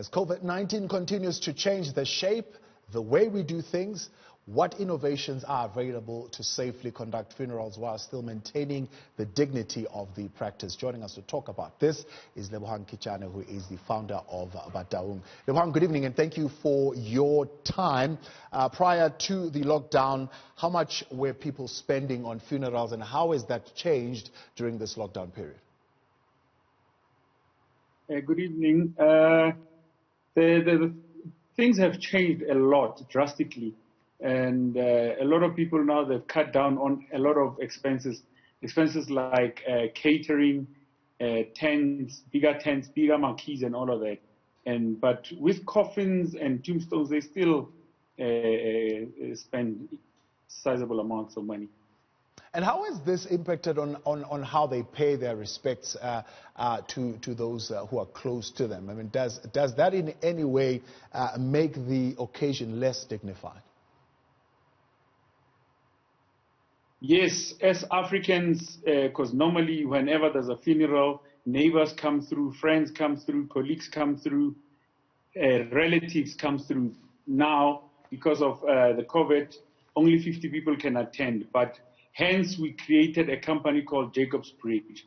As COVID-19 continues to change the shape, the way we do things, what innovations are available to safely conduct funerals while still maintaining the dignity of the practice? Joining us to talk about this is Lebohang Khitsane, who is the founder of Lebohang. Lebohang, good evening and thank you for your time. Prior to the lockdown, how much were people spending on funerals and how has that changed during this lockdown period? Good evening. The things have changed a lot, drastically. And a lot of people now, they've cut down on a lot of expenses. Expenses like catering, tents, bigger marquees and all of that. But with coffins and tombstones, they still spend sizable amounts of money. And how has this impacted on how they pay their respects to those who are close to them? I mean, does that in any way make the occasion less dignified? Yes, as Africans, because normally whenever there's a funeral, neighbors come through, friends come through, colleagues come through, relatives come through. Now, because of the COVID, only 50 people can attend. But hence, we created a company called Jacob's Bridge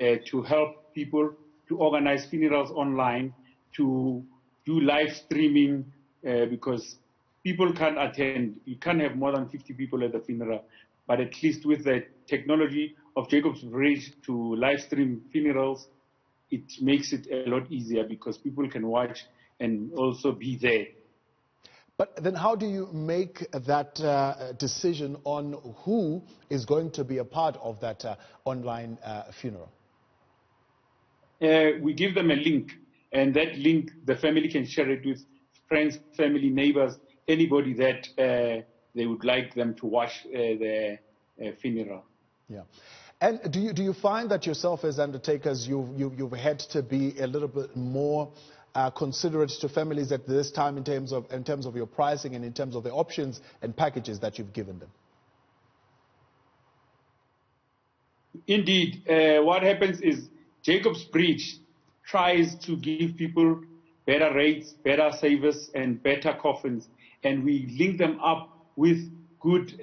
to help people to organize funerals online, to do live streaming, because people can't attend. You can't have more than 50 people at the funeral. But at least with the technology of Jacob's Bridge to live stream funerals, it makes it a lot easier because people can watch and also be there. But then how do you make that decision on who is going to be a part of that online funeral? We give them a link, and that link, the family can share it with friends, family, neighbors, anybody that they would like them to watch the funeral. Yeah. And do you find that yourself as undertakers, you've had to be a little bit more considerate to families at this time in terms of your pricing and in terms of the options and packages that you've given them? Indeed. What happens is Jacob's Bridge tries to give people better rates, better savers, and better coffins. And we link them up with good,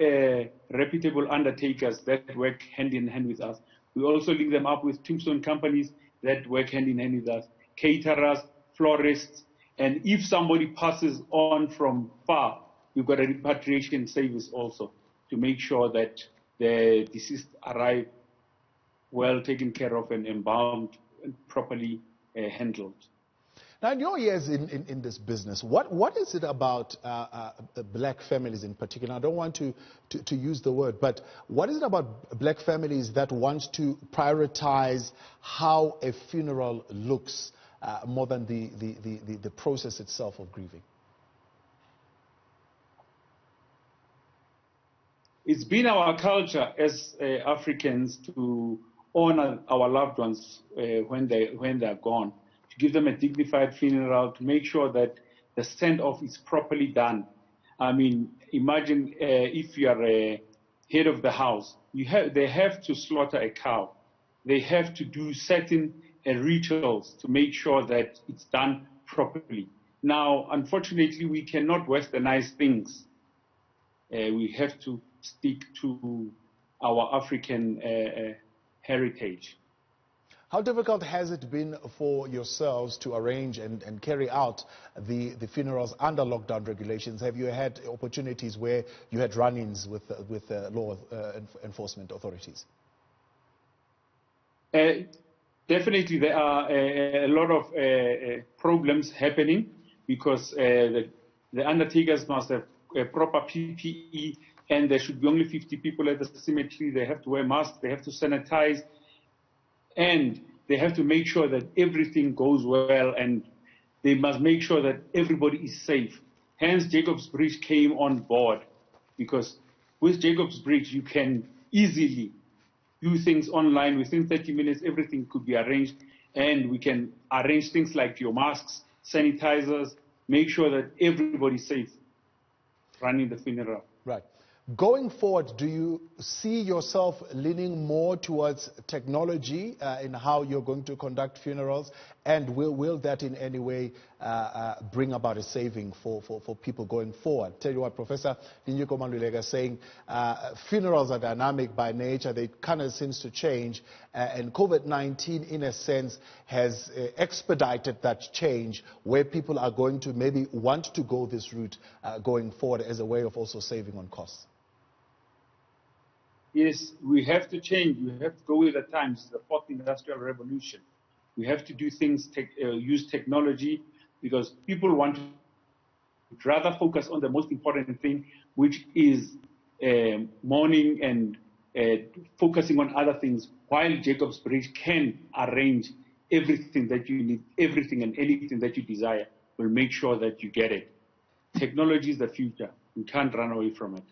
reputable undertakers that work hand in hand with us. We also link them up with tombstone companies that work hand in hand with us, caterers, florists, and if somebody passes on from far, we've got a repatriation service also to make sure that the deceased arrive well taken care of and embalmed and properly handled. Now, in your years in this business, what is it about the black families in particular? I don't want to use the word, but what is it about black families that want to prioritize how a funeral looks more than the process itself of grieving? It's been our culture as Africans to honor our loved ones when they're gone, to give them a dignified funeral, to make sure that the send-off is properly done. I mean, imagine if you are a head of the house, they have to slaughter a cow. They have to do certain rituals to make sure that it's done properly. Now, unfortunately, we cannot westernize things. We have to stick to our African heritage. How difficult has it been for yourselves to arrange and carry out the funerals under lockdown regulations? Have you had opportunities where you had run-ins with law enforcement authorities? Definitely, there are a lot of problems happening because the undertakers must have a proper PPE, and there should be only 50 people at the cemetery. They have to wear masks, they have to sanitize, and they have to make sure that everything goes well, and they must make sure that everybody is safe. Hence, Jacob's Bridge came on board, because with Jacob's Bridge, you can easily do things online. Within 30 minutes, everything could be arranged, and we can arrange things like your masks, sanitizers, make sure that everybody's safe running the funeral. Right. Going forward, do you see yourself leaning more towards technology in how you're going to conduct funerals? And will that in any way bring about a saving for people going forward? Tell you what, Professor Inyuko Mandulega is saying, funerals are dynamic by nature. They kind of seems to change, and COVID-19 in a sense has expedited that change, where people are going to maybe want to go this route going forward as a way of also saving on costs. Yes, we have to change. We have to go with the times, the fourth industrial revolution. We have to do things, use technology, because people want to rather focus on the most important thing, which is mourning and focusing on other things, while Jacob's Bridge can arrange everything that you need, everything and anything that you desire. Will make sure that you get it. Technology is the future. We can't run away from it.